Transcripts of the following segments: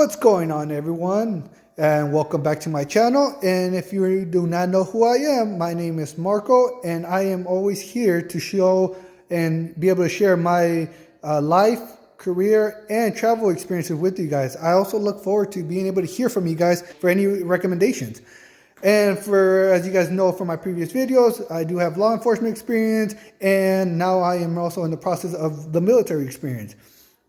What's going on, everyone, and welcome back to my channel. And if you do not know who I am, my name is Marco, and I am always here to show and be able to share my life, career, and travel experiences with you guys. I also look forward to being able to hear from you guys for any recommendations. And as you guys know from my previous videos, I do have law enforcement experience, and now I am also in the process of the military experience.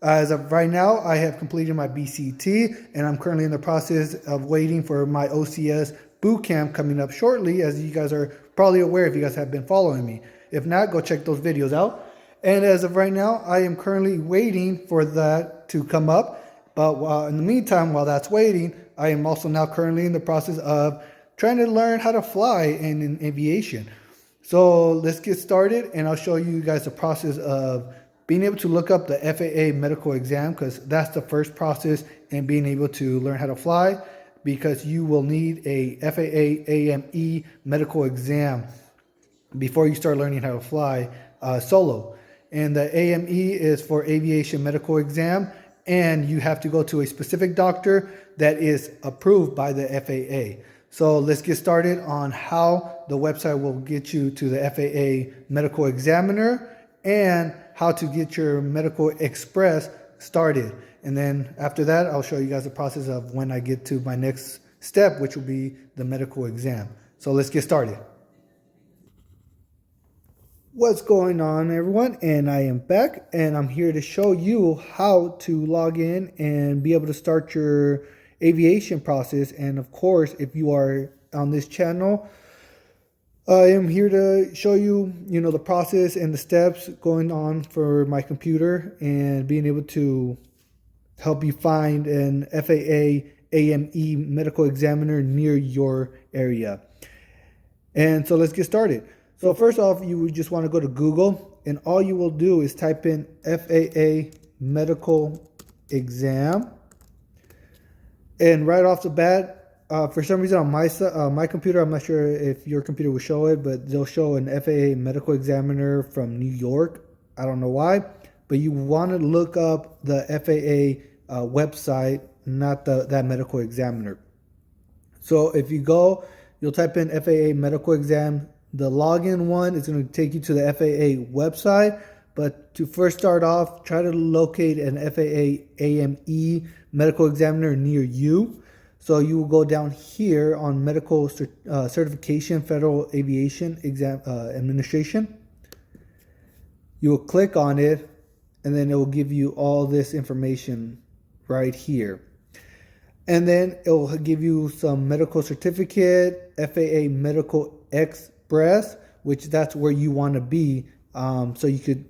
As of right now, I have completed my BCT, and I'm currently in the process of waiting for my OCS boot camp coming up shortly, as you guys are probably aware if you guys have been following me. If not, go check those videos out. And as of right now, I am currently waiting for that to come up. But in the meantime, while that's waiting, I am also now currently in the process of trying to learn how to fly in aviation. So let's get started, and I'll show you guys the process of being able to look up the FAA medical exam, because that's the first process in being able to learn how to fly, because you will need a FAA AME medical exam before you start learning how to fly solo. And the AME is for aviation medical exam, and you have to go to a specific doctor that is approved by the FAA. So let's get started on how the website will get you to the FAA medical examiner and how to get your medical express started. And then after that, I'll show you guys the process of when I get to my next step, which will be the medical exam. So let's get started. What's going on, everyone? And I am back, and I'm here to show you how to log in and be able to start your aviation process. And of course, if you are on this channel, I am here to show you, the process and the steps going on for my computer and being able to help you find an FAA AME medical examiner near your area. And so let's get started. So first off, you would just want to go to Google, and all you will do is type in FAA medical exam. And right off the bat, for some reason on my computer, I'm not sure if your computer will show it, but they'll show an FAA medical examiner from New York. I don't know why, but you want to look up the FAA website, not that medical examiner. So if you go, you'll type in FAA medical exam. The login one is going to take you to the FAA website. But to first start off, try to locate an FAA AME medical examiner near you. So you will go down here on medical certification, Federal Aviation Exam Administration. You will click on it, and then it will give you all this information right here. And then it will give you some medical certificate, FAA Medical Express, which that's where you want to be. So you could,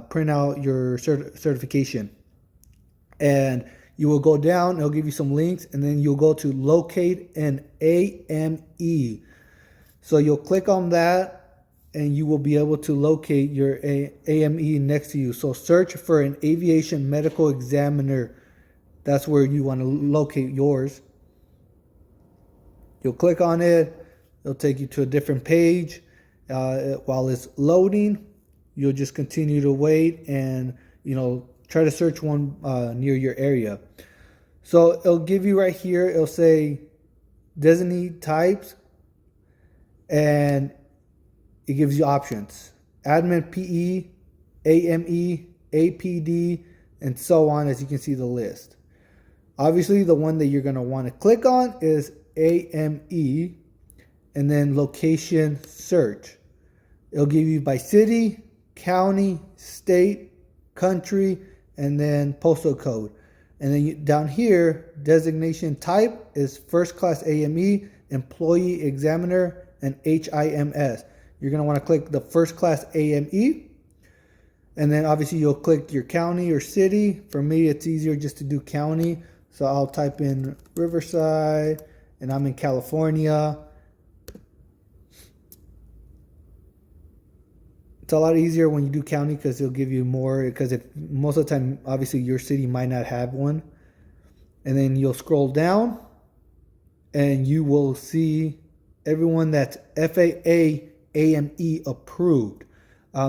print out your certification. And you will go down, it'll give you some links, and then you'll go to locate an AME. So you'll click on that, and you will be able to locate your AME next to you. So search for an aviation medical examiner. That's where you want to locate yours. You'll click on it. It'll take you to a different page. While it's loading, you'll just continue to wait and, try to search one near your area. So it'll give you right here, it'll say designee types, and it gives you options. Admin PE, AME, APD, and so on, as you can see the list. Obviously, the one that you're going to want to click on is AME, and then location search. It'll give you by city, county, state, country, and then postal code. And then down here, designation type is first class AME, employee examiner, and HIMS. You're going to want to click the first class AME. And then obviously you'll click your county or city. For me, it's easier just to do county. So I'll type in Riverside, and I'm in California. It's a lot easier when you do county because it'll give you more, because if most of the time, obviously your city might not have one. And then you'll scroll down and you will see everyone that's FAA AME approved.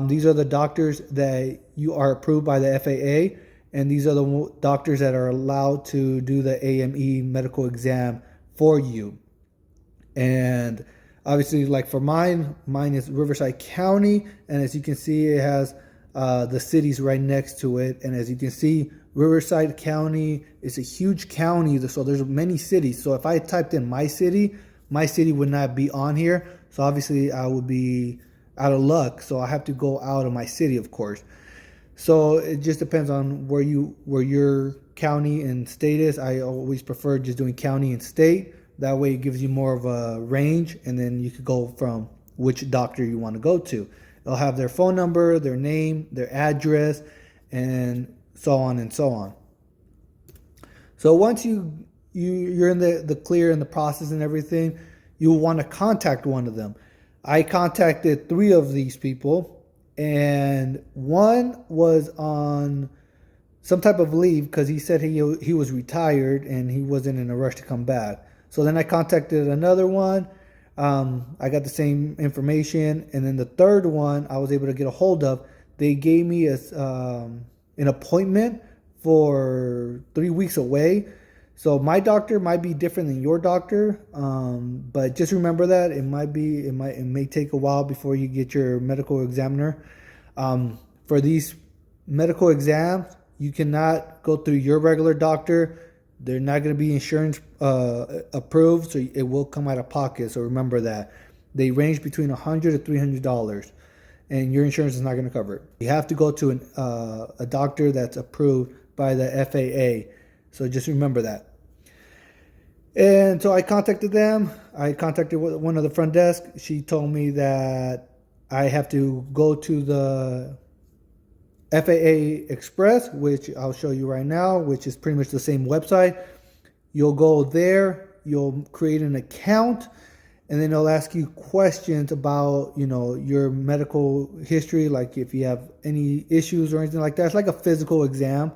These are the doctors that you are approved by the FAA. and these are the doctors that are allowed to do the AME medical exam for you. And obviously, like for mine is Riverside County, and as you can see, it has the cities right next to it. And as you can see, Riverside County is a huge county, so there's many cities. So if I typed in my city would not be on here. So obviously, I would be out of luck. So I have to go out of my city, of course. So it just depends on where your county and state is. I always prefer just doing county and state. That way it gives you more of a range, and then you could go from which doctor you want to go to. They'll have their phone number, their name, their address, and so on and so on. So once you're in the clear and the process and everything, you will want to contact one of them. I contacted 3 of these people, and one was on some type of leave because he said he was retired and he wasn't in a rush to come back. So then I contacted another one. I got the same information, and then the third one I was able to get a hold of. They gave me an appointment for 3 weeks away. So my doctor might be different than your doctor, but just remember that it may take a while before you get your medical examiner. For these medical exams, you cannot go through your regular doctor. They're not going to be insurance approved, so it will come out of pocket. So remember that. They range between $100 to $300, and your insurance is not going to cover it. You have to go to a doctor that's approved by the FAA. So just remember that. And so I contacted them. I contacted one of the front desk. She told me that I have to go to the FAA Express, which I'll show you right now, which is pretty much the same website. You'll go there, you'll create an account, and then they'll ask you questions about, your medical history, like if you have any issues or anything like that. It's like a physical exam.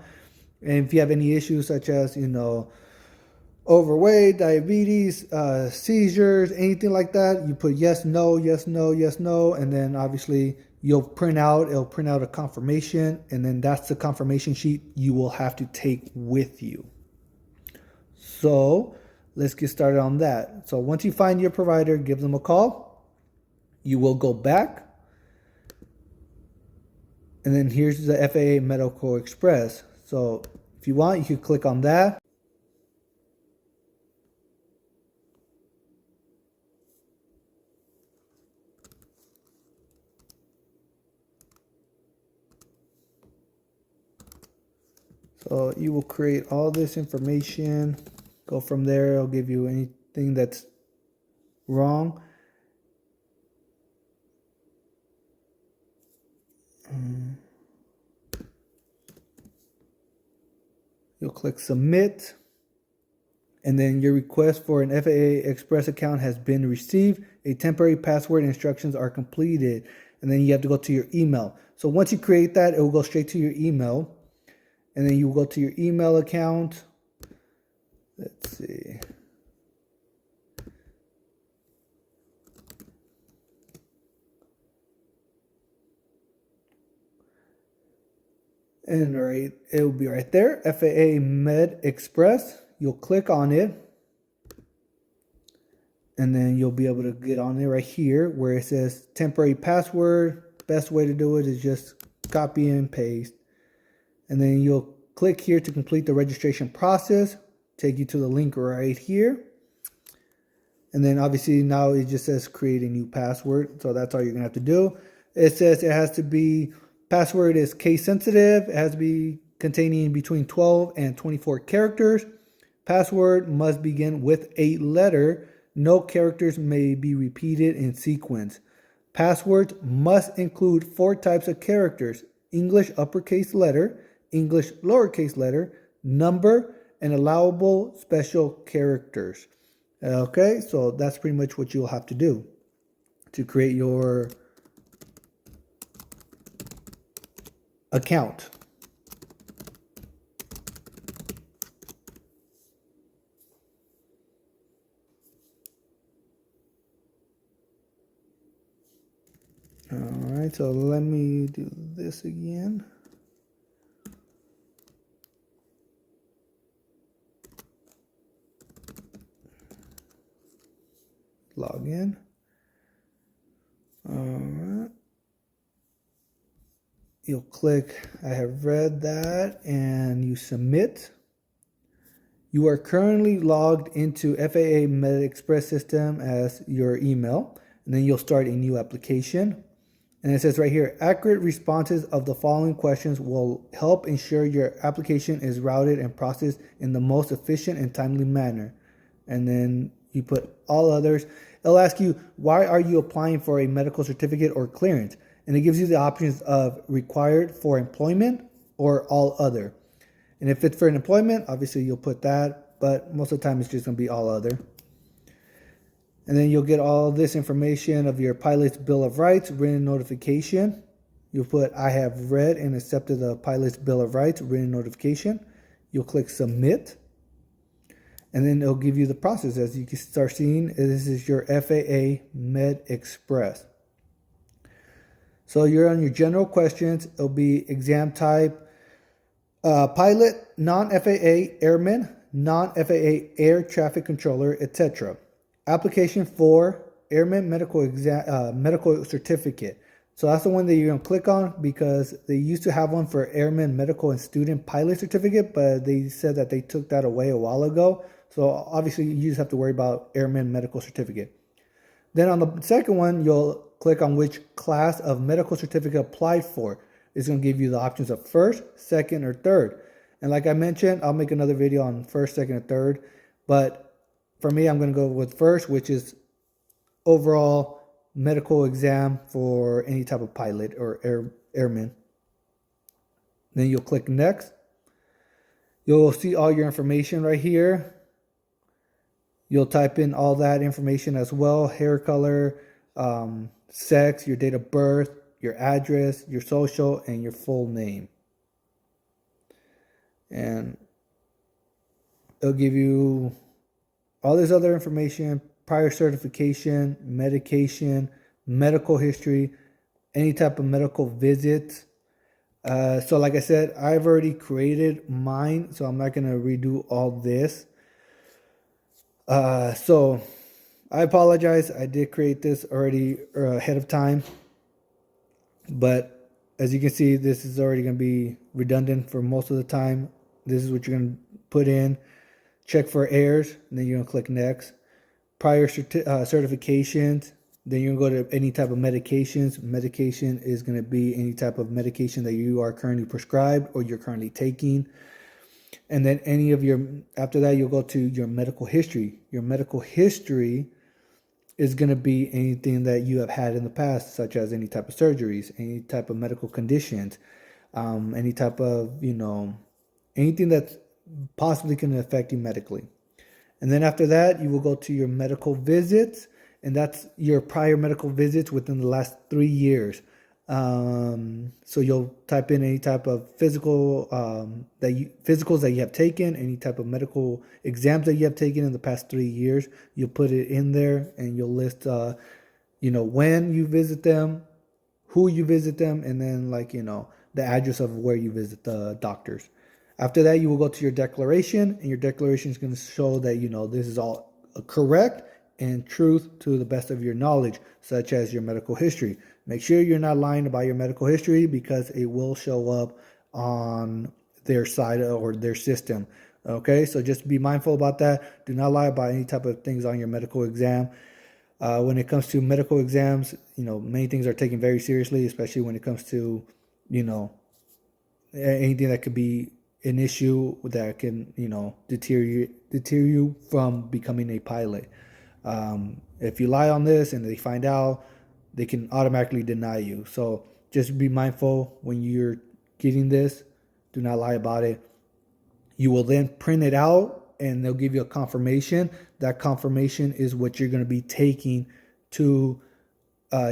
And if you have any issues such as, overweight, diabetes, seizures, anything like that, you put yes, no, yes, no, yes, no, and then obviously it'll print out a confirmation, and then that's the confirmation sheet you will have to take with you. So let's get started on that. So once you find your provider, give them a call. You will go back, and then here's the FAA Medical Express. So if you want, you can click on that. So you will create all this information, go from there. It'll give you anything that's wrong. You'll click submit, and then your request for an FAA Express account has been received. A temporary password instructions are completed, and then you have to go to your email. So once you create that, it will go straight to your email, and then you will go to your email account. Let's see. And right, it will be right there, FAA Med Express. You'll click on it, and then you'll be able to get on it right here where it says temporary password. Best way to do it is just copy and paste. And then you'll click here to complete the registration process. Take you to the link right here. And then obviously now it just says create a new password. So that's all you're going to have to do. It says it has to be, password is case sensitive. It has to be containing between 12 and 24 characters. Password must begin with a letter. No characters may be repeated in sequence. Passwords must include 4 types of characters: English uppercase letter, English lowercase letter, number, and allowable special characters. Okay, so that's pretty much what you'll have to do to create your account. All right, so let me do this again. log in. All right. You'll click I have read that and you submit. You are currently logged into FAA Med Express system as your email, and then you'll start a new application. And it says right here, accurate responses of the following questions will help ensure your application is routed and processed in the most efficient and timely manner. And then you put all others. It'll ask you, why are you applying for a medical certificate or clearance? And it gives you the options of required for employment or all other. And if it's for an employment, obviously you'll put that, but most of the time it's just going to be all other. And then you'll get all this information of your pilot's bill of rights, written notification. You'll put I have read and accepted the pilot's bill of rights, written notification. You'll click submit. And then it'll give you the process. As you can start seeing, this is your FAA Med Express. So you're on your general questions. It'll be exam type, pilot, non-FAA airman, non-FAA air traffic controller, etc. Application for airman medical medical certificate. So that's the one that you're going to click on, because they used to have one for airman medical and student pilot certificate, but they said that they took that away a while ago. So obviously you just have to worry about airman medical certificate. Then on the second one, you'll click on which class of medical certificate applied for. It's going to give you the options of first, second, or third. And like I mentioned, I'll make another video on first, second, and third. But for me, I'm going to go with first, which is overall medical exam for any type of pilot or airman. Then you'll click next. You'll see all your information right here. You'll type in all that information as well: hair color, sex, your date of birth, your address, your social, and your full name. And it'll give you all this other information: prior certification, medication, medical history, any type of medical visit. So like I said, I've already created mine, so I'm not going to redo all this. So I apologize. I did create this already ahead of time. But as you can see, this is already going to be redundant for most of the time. This is what you're going to put in. Check for errors, and then you're going to click next. Prior certifications, then you're going to go to any type of medications. Medication is going to be any type of medication that you are currently prescribed or you're currently taking. And then after that, you'll go to your medical history. Your medical history is going to be anything that you have had in the past, such as any type of surgeries, any type of medical conditions, any type of, anything that's possibly going to affect you medically. And then after that, you will go to your medical visits, and that's your prior medical visits within the last 3 years. So you'll type in any type of physicals that you have taken, any type of medical exams that you have taken in the past 3 years. You'll put it in there, and you'll list, when you visit them, who you visit them, and then the address of where you visit the doctors. After that, you will go to your declaration, and your declaration is going to show that, this is all correct and truth to the best of your knowledge, such as your medical history. Make sure you're not lying about your medical history, because it will show up on their side or their system. Okay, so just be mindful about that. Do not lie about any type of things on your medical exam. When it comes to medical exams, many things are taken very seriously, especially when it comes to, anything that could be an issue that can, deter you from becoming a pilot. If you lie on this and they find out, they can automatically deny you. So just be mindful when you're getting this. Do not lie about it. You will then print it out, and they'll give you a confirmation. That confirmation is what you're going to be taking to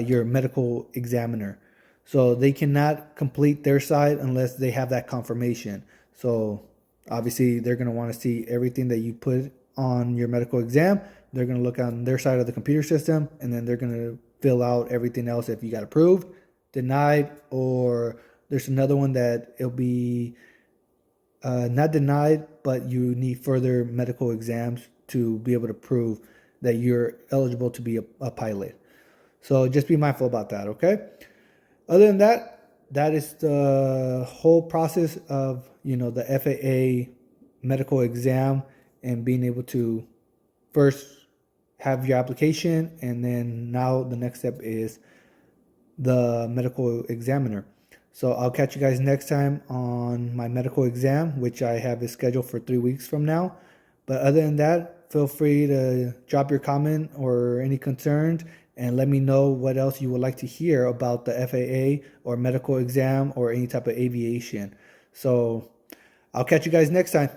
your medical examiner. So they cannot complete their side unless they have that confirmation. So obviously they're going to want to see everything that you put on your medical exam. They're going to look on their side of the computer system, and then they're going to fill out everything else if you got approved, denied, or there's another one that it'll be not denied, but you need further medical exams to be able to prove that you're eligible to be a pilot. So just be mindful about that, okay? Other than that, that is the whole process of, the FAA medical exam and being able to first have your application, and then now the next step is the medical examiner. So I'll catch you guys next time on my medical exam, which I have is scheduled for 3 weeks from now. But other than that, feel free to drop your comment or any concerns and let me know what else you would like to hear about the FAA or medical exam or any type of aviation. So I'll catch you guys next time.